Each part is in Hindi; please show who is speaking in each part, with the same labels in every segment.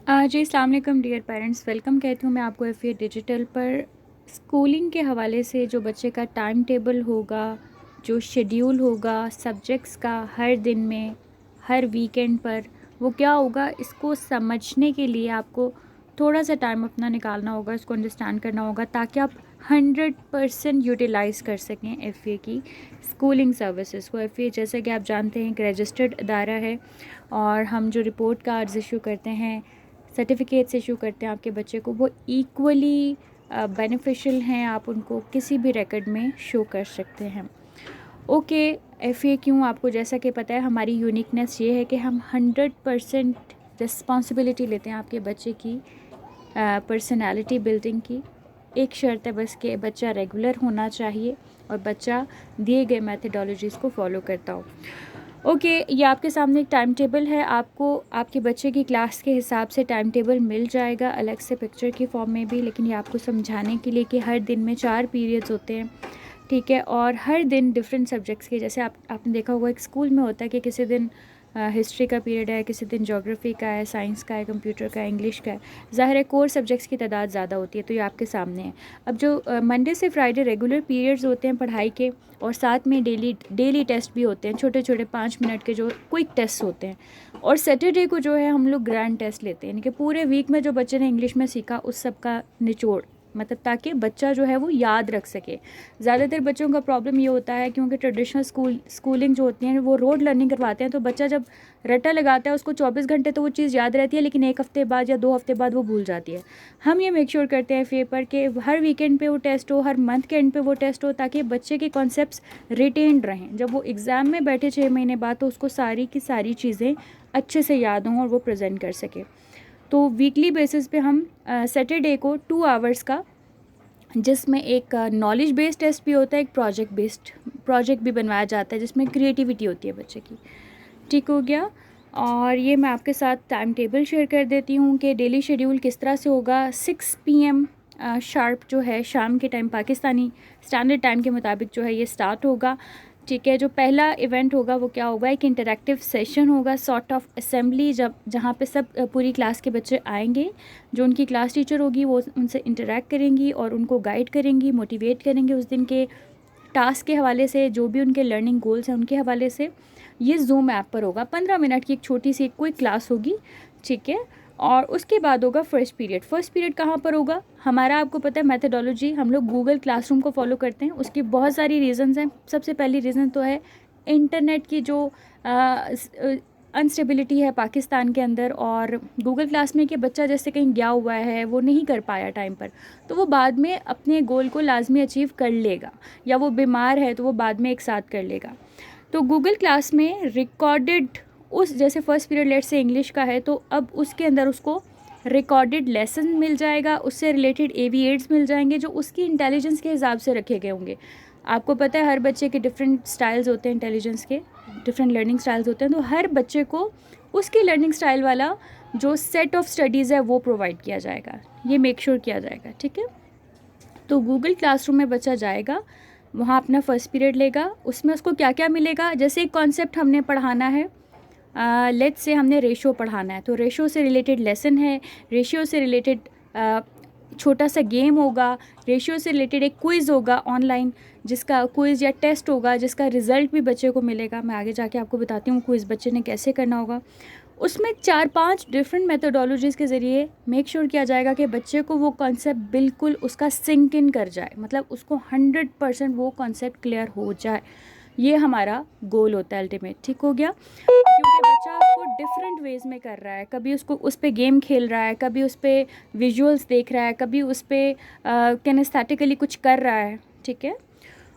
Speaker 1: जी अस्सलाम वालेकुम डियर पेरेंट्स, वेलकम कहती हूँ मैं आपको एफए डिजिटल पर। स्कूलिंग के हवाले से जो बच्चे का टाइम टेबल होगा, जो शेड्यूल होगा सब्जेक्ट्स का हर दिन में, हर वीकेंड पर, वो क्या होगा, इसको समझने के लिए आपको थोड़ा सा टाइम अपना निकालना होगा, इसको अंडरस्टैंड करना होगा ताकि आप 100% यूटिलाइज़ कर सकें एफए की स्कूलिंग सर्विसेज को। एफए जैसे कि आप जानते हैं एक रजिस्टर्ड अदारा है और हम जो रिपोर्ट कार्ड्स इशू करते हैं, सर्टिफिकेट्स इशू करते हैं आपके बच्चे को, वो इक्वली बेनिफिशियल हैं। आप उनको किसी भी रिकॉर्ड में शो कर सकते हैं। ओके, एफए क्यों, आपको जैसा कि पता है हमारी यूनिकनेस ये है कि हम 100% रिस्पॉन्सिबिलिटी लेते हैं आपके बच्चे की पर्सनालिटी बिल्डिंग की। एक शर्त है बस कि बच्चा रेगुलर होना चाहिए और बच्चा दिए गए मैथडोलॉजीज़ को फॉलो करता हो। ओके, ये आपके सामने एक टाइम टेबल है। आपको आपके बच्चे की क्लास के हिसाब से टाइम टेबल मिल जाएगा अलग से पिक्चर की फॉर्म में भी, लेकिन ये आपको समझाने के लिए कि हर दिन में 4 पीरियड्स होते हैं, ठीक है, और हर दिन डिफरेंट सब्जेक्ट्स के। जैसे आपने देखा होगा एक स्कूल में होता है कि किसी दिन हिस्ट्री का पीरियड है, किसी दिन ज्योग्राफी का है, साइंस का है, कंप्यूटर का है, इंग्लिश का है। ज़ाहिर है कोर सब्जेक्ट्स की तादाद ज़्यादा होती है, तो ये आपके सामने है। अब जो मंडे से फ्राइडे रेगुलर पीरियड्स होते हैं पढ़ाई के, और साथ में डेली टेस्ट भी होते हैं, छोटे छोटे 5 मिनट के जो क्विक टेस्ट होते हैं। और सैटरडे को जो है हम लोग ग्रैंड टेस्ट लेते हैं, यानी कि पूरे वीक में जो बच्चे ने इंग्लिश में सीखा उस सब का निचोड़, मतलब ताकि बच्चा जो है वो याद रख सके। ज़्यादातर बच्चों का प्रॉब्लम ये होता है क्योंकि ट्रेडिशनल स्कूलिंग जो होती है वो रोड लर्निंग करवाते हैं, तो बच्चा जब रट्टा लगाता है उसको 24 घंटे तो वो चीज़ याद रहती है, लेकिन 1 हफ़्ते बाद या 2 हफ़्ते बाद वो भूल जाती है। हम ये मेक श्योर करते हैं पेपर के हर वीकेंड पे वो टेस्ट हो, हर मंथ के एंड पे वो टेस्ट हो, ताकि बच्चे के कॉन्सेप्ट्स रिटेन्ड रहें। जब वो एग्ज़ाम में बैठे 6 महीने बाद तो उसको सारी की सारी चीज़ें अच्छे से याद हों और वो प्रेजेंट कर सके। तो वीकली बेसिस पे हम सैटरडे को 2 आवर्स का, जिसमें एक नॉलेज बेस्ड टेस्ट भी होता है, एक प्रोजेक्ट भी बनवाया जाता है जिसमें क्रिएटिविटी होती है बच्चे की। ठीक हो गया। और ये मैं आपके साथ टाइम टेबल शेयर कर देती हूँ कि डेली शेड्यूल किस तरह से होगा। 6 PM शार्प जो है शाम के टाइम पाकिस्तानी स्टैंडर्ड टाइम के मुताबिक जो है ये स्टार्ट होगा। ठीक है, जो पहला इवेंट होगा वो क्या होगा, एक इंटरैक्टिव सेशन होगा, सॉर्ट ऑफ असेंबली, जहाँ पे सब पूरी क्लास के बच्चे आएंगे। जो उनकी क्लास टीचर होगी वो उनसे इंटरैक्ट करेंगी और उनको गाइड करेंगी, मोटिवेट करेंगे उस दिन के टास्क के हवाले से, जो भी उनके लर्निंग गोल्स हैं उनके हवाले से। ये जूम ऐप पर होगा, 15 मिनट की एक छोटी सी कोई क्लास होगी, ठीक है। और उसके बाद होगा फर्स्ट पीरियड कहाँ पर होगा हमारा, आपको पता है मेथडोलॉजी, हम लोग गूगल क्लासरूम को फॉलो करते हैं। उसकी बहुत सारी रीज़न्स हैं। सबसे पहली रीज़न तो है इंटरनेट की जो अनस्टेबिलिटी है पाकिस्तान के अंदर, और गूगल क्लास में कि बच्चा जैसे कहीं गया हुआ है, वो नहीं कर पाया टाइम पर, तो वो बाद में अपने गोल को लाजमी अचीव कर लेगा, या वो बीमार है तो वो बाद में एक साथ कर लेगा। तो गूगल क्लास में रिकॉर्डेड, उस जैसे फर्स्ट पीरियड लेट से इंग्लिश का है तो अब उसके अंदर उसको रिकॉर्डेड लेसन मिल जाएगा, उससे रिलेटेड एविएट्स मिल जाएंगे जो उसकी इंटेलिजेंस के हिसाब से रखे गए होंगे। आपको पता है हर बच्चे के डिफरेंट स्टाइल्स होते हैं, इंटेलिजेंस के डिफरेंट लर्निंग स्टाइल्स होते हैं, तो हर बच्चे को उसकी लर्निंग स्टाइल वाला जो सेट ऑफ स्टडीज़ है वो प्रोवाइड किया जाएगा, ये मेक श्योर किया जाएगा, ठीक है। तो गूगल क्लासरूम में बच्चा जाएगा, वहाँ अपना फ़र्स्ट पीरियड लेगा, उसमें उसको क्या क्या मिलेगा। जैसे एक कॉन्सेप्ट हमने पढ़ाना है, लेट्स से हमने रेशो पढ़ाना है, तो रेशो से रिलेटेड लेसन है, रेशियो से रिलेटेड छोटा सा गेम होगा, रेशियो से रिलेटेड एक क्विज़ होगा ऑनलाइन, जिसका क्विज़ या टेस्ट होगा जिसका रिज़ल्ट भी बच्चे को मिलेगा। मैं आगे जाके आपको बताती हूँ क्विज़ बच्चे ने कैसे करना होगा। उसमें 4-5 डिफरेंट मेथोडोलॉजीज़ के ज़रिए मेक श्योर किया जाएगा कि बच्चे को वो कॉन्सेप्ट बिल्कुल उसका सिंक इन कर जाए, मतलब उसको 100% वो कॉन्सेप्ट क्लियर हो जाए। ये हमारा गोल होता है अल्टीमेट, ठीक हो गया। क्योंकि बच्चा उसको डिफरेंट वेज में कर रहा है, कभी उसको उस पर गेम खेल रहा है, कभी उस पर विजुअल्स देख रहा है, कभी उस पर किनेस्थेटिकली कुछ कर रहा है, ठीक है,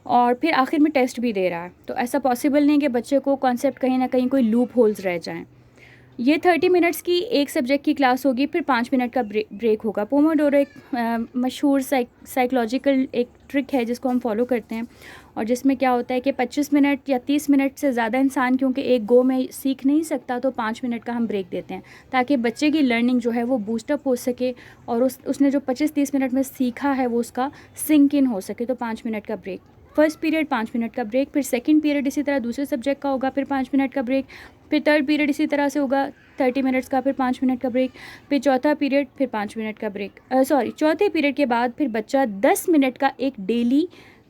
Speaker 1: और फिर आखिर में टेस्ट भी दे रहा है। तो ऐसा पॉसिबल नहीं कि बच्चे को कॉन्सेप्ट कहीं ना कहीं कोई लूप होल्स रह जाएं। ये 30 मिनट्स की एक सब्जेक्ट की क्लास होगी, फिर 5 मिनट का ब्रेक होगा। पोमोडोरो एक मशहूर साइकोलॉजिकल एक ट्रिक है जिसको हम फॉलो करते हैं, और जिसमें क्या होता है कि 25 मिनट या 30 मिनट से ज़्यादा इंसान क्योंकि एक गो में सीख नहीं सकता, तो 5 मिनट का हम ब्रेक देते हैं ताकि बच्चे की लर्निंग जो है वो बूस्टअप हो सके, और उसने जो 25-30 मिनट में सीखा है वो उसका सिंक इन हो सके। तो 5 मिनट का ब्रेक, फर्स्ट पीरियड 5 मिनट का ब्रेक, फिर सेकंड पीरियड इसी तरह दूसरे सब्जेक्ट का होगा, फिर 5 मिनट का ब्रेक, फिर थर्ड पीरियड इसी तरह से होगा, 30 मिनट्स का, फिर 5 मिनट का ब्रेक, फिर चौथा पीरियड, फिर 5 मिनट का ब्रेक। चौथे पीरियड के बाद फिर बच्चा 10 मिनट का एक डेली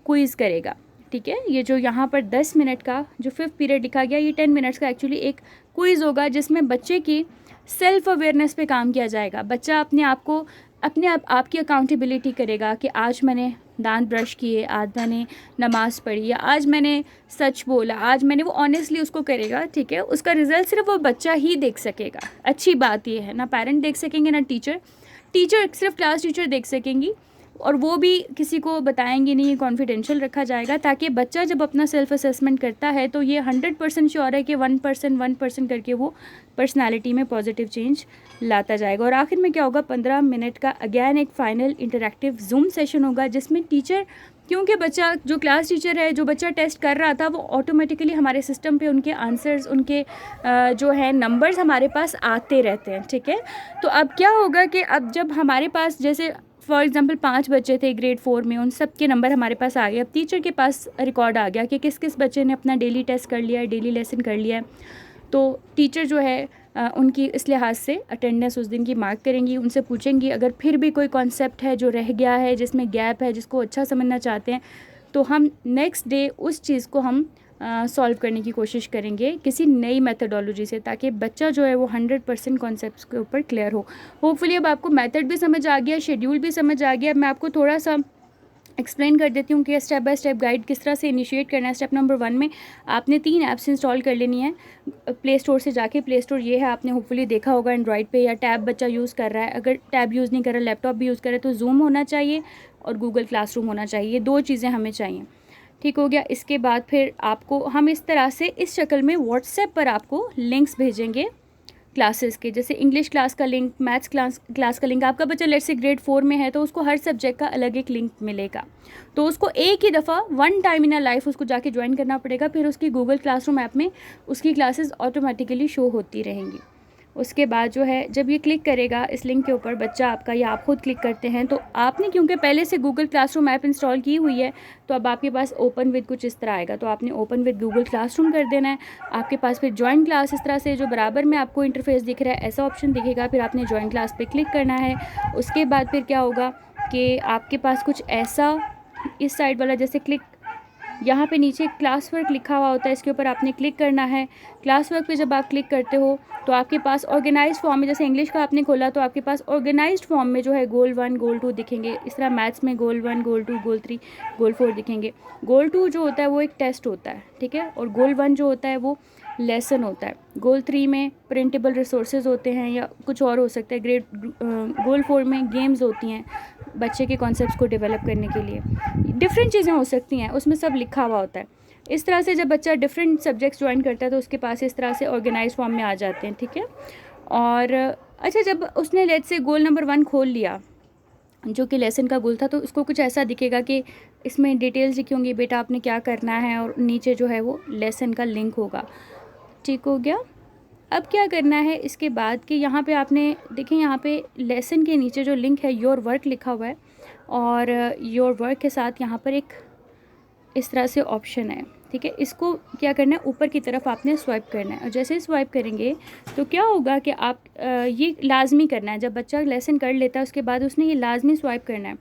Speaker 1: क्विज़ करेगा। ठीक है, ये जो यहाँ पर 10 मिनट का जो 5th पीरियड लिखा गया, ये 10 मिनट्स का एक्चुअली एक क्विज़ होगा जिसमें बच्चे की सेल्फ अवेयरनेस पे काम किया जाएगा। बच्चा अपने आप को आपकी अकाउंटेबिलिटी करेगा कि आज मैंने दांत ब्रश किए, आज मैंने नमाज़ पढ़ी, या आज मैंने सच बोला, आज मैंने, वो ऑनेस्टली उसको करेगा। ठीक है, उसका रिजल्ट सिर्फ वो बच्चा ही देख सकेगा। अच्छी बात ये है, ना पेरेंट देख सकेंगे ना टीचर सिर्फ क्लास टीचर देख सकेंगी, और वो भी किसी को बताएंगे नहीं, ये कॉन्फिडेंशियल रखा जाएगा, ताकि बच्चा जब अपना सेल्फ असेसमेंट करता है तो ये 100% श्योर है कि 1% करके वो पर्सनालिटी में पॉजिटिव चेंज लाता जाएगा। और आखिर में क्या होगा, 15 मिनट का अगेन एक फाइनल इंटरैक्टिव जूम सेशन होगा, जिसमें टीचर, क्योंकि बच्चा जो क्लास टीचर है, जो बच्चा टेस्ट कर रहा था, वो ऑटोमेटिकली हमारे सिस्टम पे उनके आंसर्स, उनके जो है नंबर्स हमारे पास आते रहते हैं। ठीक है, तो अब क्या होगा कि अब जब हमारे पास, जैसे फॉर एग्जांपल 5 बच्चे थे ग्रेड 4 में, उन सब के नंबर हमारे पास आ गए। अब टीचर के पास रिकॉर्ड आ गया कि किस किस बच्चे ने अपना डेली टेस्ट कर लिया है, डेली लेसन कर लिया है। तो टीचर जो है उनकी इस लिहाज से अटेंडेंस उस दिन की मार्क करेंगी, उनसे पूछेंगी अगर फिर भी कोई कॉन्सेप्ट है जो रह गया है, जिसमें गैप है, जिसको अच्छा समझना चाहते हैं, तो हम नेक्स्ट डे उस चीज़ को हम सॉल्व करने की कोशिश करेंगे किसी नई मेथडोलॉजी से, ताकि बच्चा जो है वो 100% कॉन्सेप्ट्स के ऊपर क्लियर हो। होपफुली अब आपको मेथड भी समझ आ गया, शेड्यूल भी समझ आ गया। मैं आपको थोड़ा सा एक्सप्लेन कर देती हूँ कि स्टेप बाय स्टेप गाइड किस तरह से इनिशिएट करना है। स्टेप नंबर 1 में आपने 3 ऐप्स इंस्टॉल कर लेनी है प्ले स्टोर से जाके। प्ले स्टोर ये है, आपने होपफुली देखा होगा एंड्रॉइड पे, या टैब बच्चा यूज़ कर रहा है। अगर टैब यूज़ नहीं कर रहा, लैपटॉप भी यूज़ कर रहा है, तो जूम होना चाहिए और गूगल क्लासरूम होना चाहिए। ये 2 चीज़ें हमें चाहिए। ठीक हो गया। इसके बाद फिर आपको हम इस तरह से इस शक्ल में व्हाट्सएप पर आपको लिंक्स भेजेंगे क्लासेस के, जैसे इंग्लिश क्लास का लिंक, मैथ्स क्लास का लिंक। आपका बच्चा लेट्स से ग्रेड 4 में है, तो उसको हर सब्जेक्ट का अलग एक लिंक मिलेगा, तो उसको एक ही दफ़ा 1 टाइम इन अ लाइफ उसको जाके ज्वाइन करना पड़ेगा। फिर उसकी गूगल क्लासरूम ऐप में उसकी क्लासेस ऑटोमेटिकली शो होती रहेंगी। उसके बाद जो है, जब ये क्लिक करेगा इस लिंक के ऊपर बच्चा आपका, या आप खुद क्लिक करते हैं, तो आपने क्योंकि पहले से गूगल क्लासरूम ऐप इंस्टॉल की हुई है, तो अब आपके पास ओपन विद कुछ इस तरह आएगा, तो आपने ओपन विद गूगल क्लासरूम कर देना है। आपके पास फिर ज्वाइन क्लास इस तरह से जो बराबर में आपको इंटरफेस दिख रहा है, ऐसा ऑप्शन दिखेगा। फिर आपने ज्वाइन क्लास पे क्लिक करना है। उसके बाद फिर क्या होगा कि आपके पास कुछ ऐसा इस साइड वाला, जैसे क्लिक, यहाँ पे नीचे क्लास वर्क लिखा हुआ होता है, इसके ऊपर आपने क्लिक करना है। क्लास वर्क पे जब आप क्लिक करते हो तो आपके पास ऑर्गेनाइज्ड फॉर्म में, जैसे इंग्लिश का आपने खोला तो आपके पास ऑर्गेनाइज्ड फॉर्म में जो है गोल 1 गोल 2 दिखेंगे। इस तरह मैथ्स में गोल 1 गोल 2 गोल 3 गोल 4 दिखेंगे। गोल 2 जो होता है वो एक टेस्ट होता है, ठीक है, और गोल 1 जो होता है वो लेसन होता है। गोल 3 में प्रिंटेबल रिसोर्सेज होते हैं या कुछ और हो सकता है। गोल 4 में गेम्स होती हैं बच्चे के कॉन्सेप्ट्स को डेवलप करने के लिए, डिफरेंट चीज़ें हो सकती हैं, उसमें सब लिखा हुआ होता है। इस तरह से जब बच्चा डिफरेंट सब्जेक्ट्स ज्वाइन करता है तो उसके पास इस तरह से ऑर्गेनाइज फॉर्म में आ जाते हैं, ठीक है। और अच्छा, जब उसने लेट से गोल नंबर 1 खोल लिया जो कि लेसन का गोल था, तो उसको कुछ ऐसा दिखेगा कि इसमें डिटेल्स लिखी होंगी, बेटा आपने क्या करना है, और नीचे जो है वो लेसन का लिंक होगा। ठीक हो गया। अब क्या करना है इसके बाद कि यहाँ पे आपने देखें, यहाँ पे लेसन के नीचे जो लिंक है योर वर्क लिखा हुआ है, और योर वर्क के साथ यहाँ पर एक इस तरह से ऑप्शन है, ठीक है। इसको क्या करना है, ऊपर की तरफ आपने स्वाइप करना है, और जैसे ही स्वाइप करेंगे तो क्या होगा कि आप ये लाजमी करना है। जब बच्चा लेसन कर लेता है उसके बाद उसने ये लाजमी स्वाइप करना है।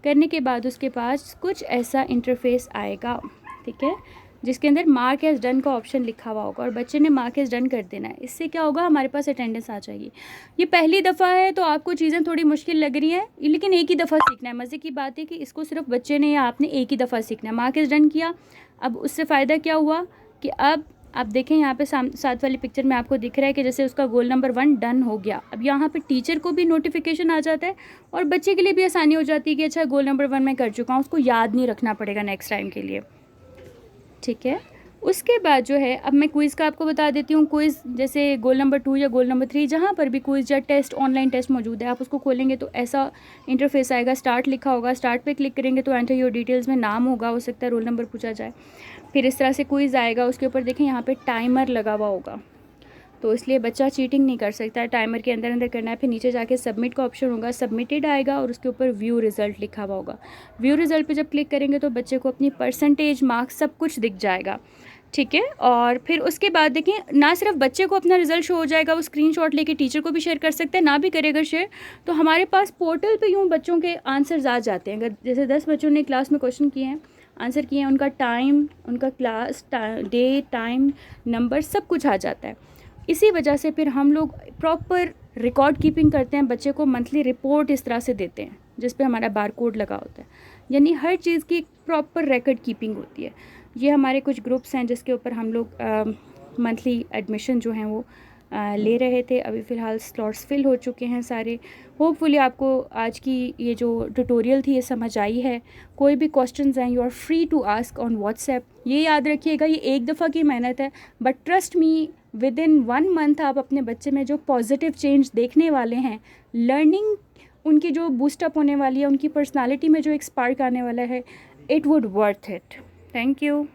Speaker 1: करने के बाद उसके पास कुछ ऐसा इंटरफेस आएगा, ठीक है, जिसके अंदर मार्क एज डन का ऑप्शन लिखा हुआ होगा, और बच्चे ने मार्क एज डन कर देना है। इससे क्या होगा, हमारे पास अटेंडेंस आ जाएगी। ये पहली दफ़ा है तो आपको चीज़ें थोड़ी मुश्किल लग रही हैं, लेकिन एक ही दफ़ा सीखना है। मज़े की बात है कि इसको सिर्फ बच्चे ने या आपने एक ही दफ़ा सीखना है। मार्क एज डन किया, अब उससे फ़ायदा क्या हुआ कि अब आप देखें यहाँ पे साथ वाली पिक्चर में आपको दिख रहा है कि जैसे उसका गोल नंबर 1 डन हो गया। अब यहाँ पे टीचर को भी नोटिफिकेशन आ जाता है, और बच्चे के लिए भी आसानी हो जाती है कि अच्छा गोल नंबर 1 मैं कर चुका हूँ, उसको याद नहीं रखना पड़ेगा नेक्स्ट टाइम के लिए, ठीक है। उसके बाद जो है, अब मैं क्विज़ का आपको बता देती हूँ। क्विज़ जैसे गोल नंबर 2 या गोल नंबर 3, जहाँ पर भी क्विज़ या टेस्ट, ऑनलाइन टेस्ट मौजूद है, आप उसको खोलेंगे तो ऐसा इंटरफेस आएगा। स्टार्ट लिखा होगा, स्टार्ट पे क्लिक करेंगे तो एंटर योर डिटेल्स में नाम होगा, हो सकता है रोल नंबर पूछा जाए। फिर इस तरह से क्विज़ आएगा, उसके ऊपर देखें यहाँ पर टाइमर लगा हुआ होगा, तो इसलिए बच्चा चीटिंग नहीं कर सकता है, टाइमर के अंदर करना है। फिर नीचे जाके सबमिट का ऑप्शन होगा, सबमिटेड आएगा, और उसके ऊपर व्यू रिज़ल्ट लिखा हुआ होगा। व्यू रिज़ल्ट पे जब क्लिक करेंगे तो बच्चे को अपनी परसेंटेज, मार्क्स सब कुछ दिख जाएगा। ठीक है। और फिर उसके बाद देखें, ना सिर्फ बच्चे को अपना रिज़ल्ट शो हो जाएगा, वो स्क्रीनशॉट लेके टीचर को भी शेयर कर सकते हैं, ना भी करेगा शेयर तो हमारे पास पोर्टल पे यूँ बच्चों के आंसर्स आ जाते हैं। अगर जैसे 10 बच्चों ने क्लास में क्वेश्चन किए हैं, आंसर किए हैं, उनका टाइम, उनका क्लास डे, टाइम, नंबर, सब कुछ आ जाता है। इसी वजह से फिर हम लोग प्रॉपर रिकॉर्ड कीपिंग करते हैं, बच्चे को मंथली रिपोर्ट इस तरह से देते हैं जिस पे हमारा बार कोड लगा होता है, यानी हर चीज़ की प्रॉपर रिकॉर्ड कीपिंग होती है। ये हमारे कुछ ग्रुप्स हैं जिसके ऊपर हम लोग मंथली एडमिशन जो हैं वो ले रहे थे। अभी फ़िलहाल स्लॉट्स फिल हो चुके हैं सारे। होपफुली आपको आज की ये जो ट्यूटोरियल थी ये समझ आई है। कोई भी क्वेश्चंस हैं, you are free to ask on WhatsApp. ये याद रखिएगा, ये एक दफ़ा की मेहनत है, but trust me within 1 month आप अपने बच्चे में जो पॉजिटिव चेंज देखने वाले हैं, लर्निंग उनकी जो बूस्टअप होने वाली है, उनकी पर्सनालिटी में जो एक स्पार्क आने वाला है, it would worth it. Thank you.